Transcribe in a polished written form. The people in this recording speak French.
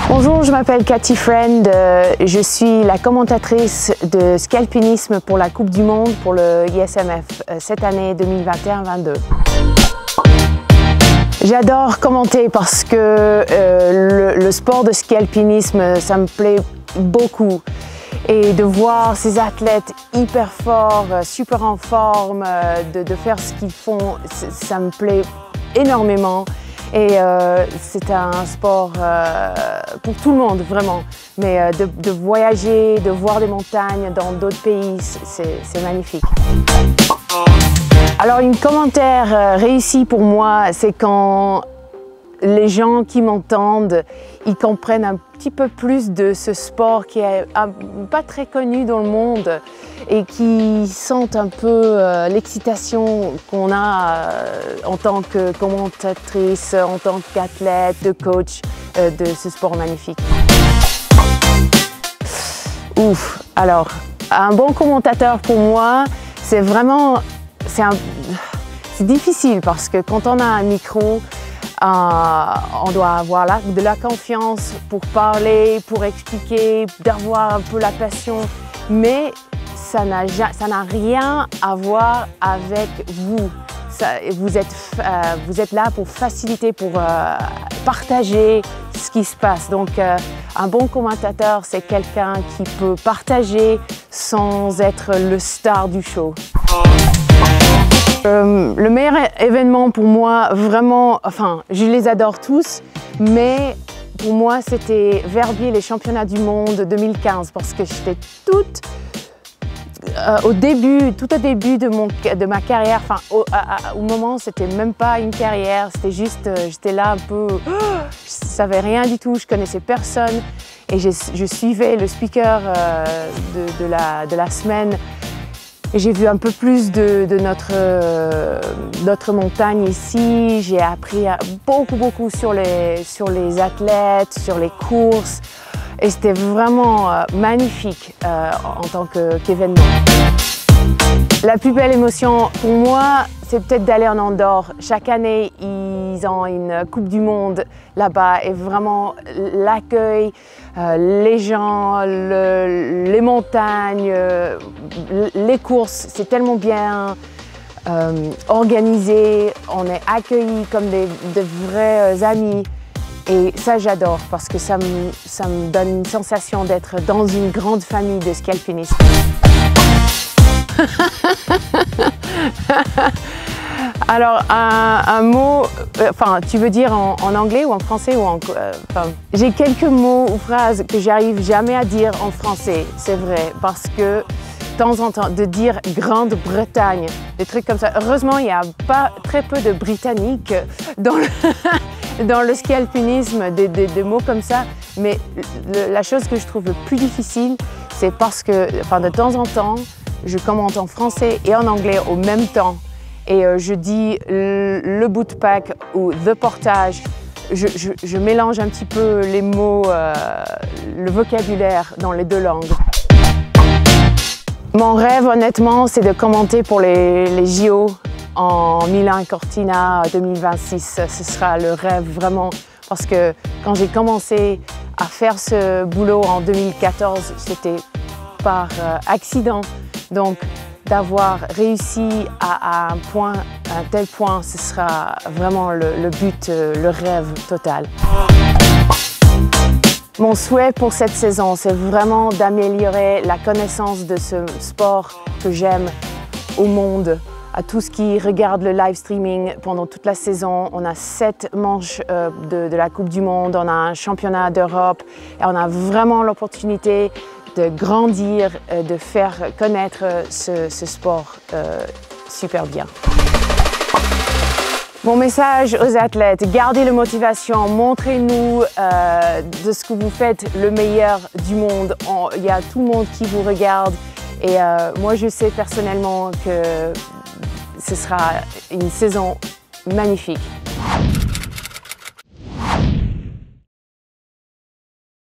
Bonjour, je m'appelle Cathy Friend, je suis la commentatrice de ski alpinisme pour la Coupe du Monde pour le ISMF cette année 2021-22. J'adore commenter parce que le sport de ski alpinisme, ça me plaît beaucoup. Et de voir ces athlètes hyper forts, super en forme, de faire ce qu'ils font, ça me plaît énormément. Et c'est un sport pour tout le monde, vraiment. Mais de voyager, de voir des montagnes dans d'autres pays, c'est magnifique. Alors, un commentaire réussi pour moi, c'est quand les gens qui m'entendent, ils comprennent un petit peu plus de ce sport qui est pas très connu dans le monde et qui sentent un peu l'excitation qu'on a en tant que commentatrice, en tant qu'athlète, de coach de ce sport magnifique. Ouf! Alors, un bon commentateur pour moi, c'est vraiment... C'est difficile parce que quand on a un micro, on doit avoir de la confiance pour parler, pour expliquer, d'avoir un peu la passion, mais ça n'a rien à voir avec vous. Vous êtes là pour faciliter, pour partager ce qui se passe. Donc, un bon commentateur, c'est quelqu'un qui peut partager sans être le star du show. Le meilleur événement pour moi, vraiment, enfin, je les adore tous, mais pour moi, c'était Verbier, les championnats du monde 2015, parce que j'étais tout au début de ma carrière, enfin, au moment, c'était même pas une carrière, c'était juste, j'étais là un peu, je savais rien du tout, je connaissais personne, et je suivais le speaker de la semaine. Et j'ai vu un peu plus de notre montagne ici. J'ai appris beaucoup sur les athlètes, sur les courses. Et c'était vraiment magnifique en tant qu'événement. La plus belle émotion pour moi, c'est peut-être d'aller en Andorre. Chaque année, ils ont une Coupe du Monde là-bas et vraiment l'accueil, les gens, les montagnes, les courses, c'est tellement bien organisé. On est accueillis comme de vrais amis. Et ça, j'adore parce que ça me donne une sensation d'être dans une grande famille de ski alpinisme. Alors, un mot, enfin, tu veux dire en anglais ou en français ou j'ai quelques mots ou phrases que j'arrive jamais à dire en français, c'est vrai, parce que de temps en temps, de dire Grande-Bretagne, des trucs comme ça. Heureusement, il n'y a pas très peu de Britanniques dans le ski alpinisme, des mots comme ça, mais la chose que je trouve le plus difficile, c'est parce que, enfin, de temps en temps, je commente en français et en anglais au même temps. Et je dis le bootpack ou the portage. Je mélange un petit peu les mots, le vocabulaire dans les deux langues. Mon rêve, honnêtement, c'est de commenter pour les JO en Milan-Cortina 2026. Ce sera le rêve vraiment, parce que quand j'ai commencé à faire ce boulot en 2014, c'était par accident. Donc, d'avoir réussi à un tel point, ce sera vraiment le but, le rêve total. Mon souhait pour cette saison, c'est vraiment d'améliorer la connaissance de ce sport que j'aime au monde. À tous qui regardent le live streaming pendant toute la saison, on a 7 manches de la Coupe du Monde, on a un championnat d'Europe et on a vraiment l'opportunité de grandir, de faire connaître ce sport super bien. Mon message aux athlètes, gardez la motivation, montrez-nous de ce que vous faites le meilleur du monde. Il y a tout le monde qui vous regarde et moi je sais personnellement que ce sera une saison magnifique.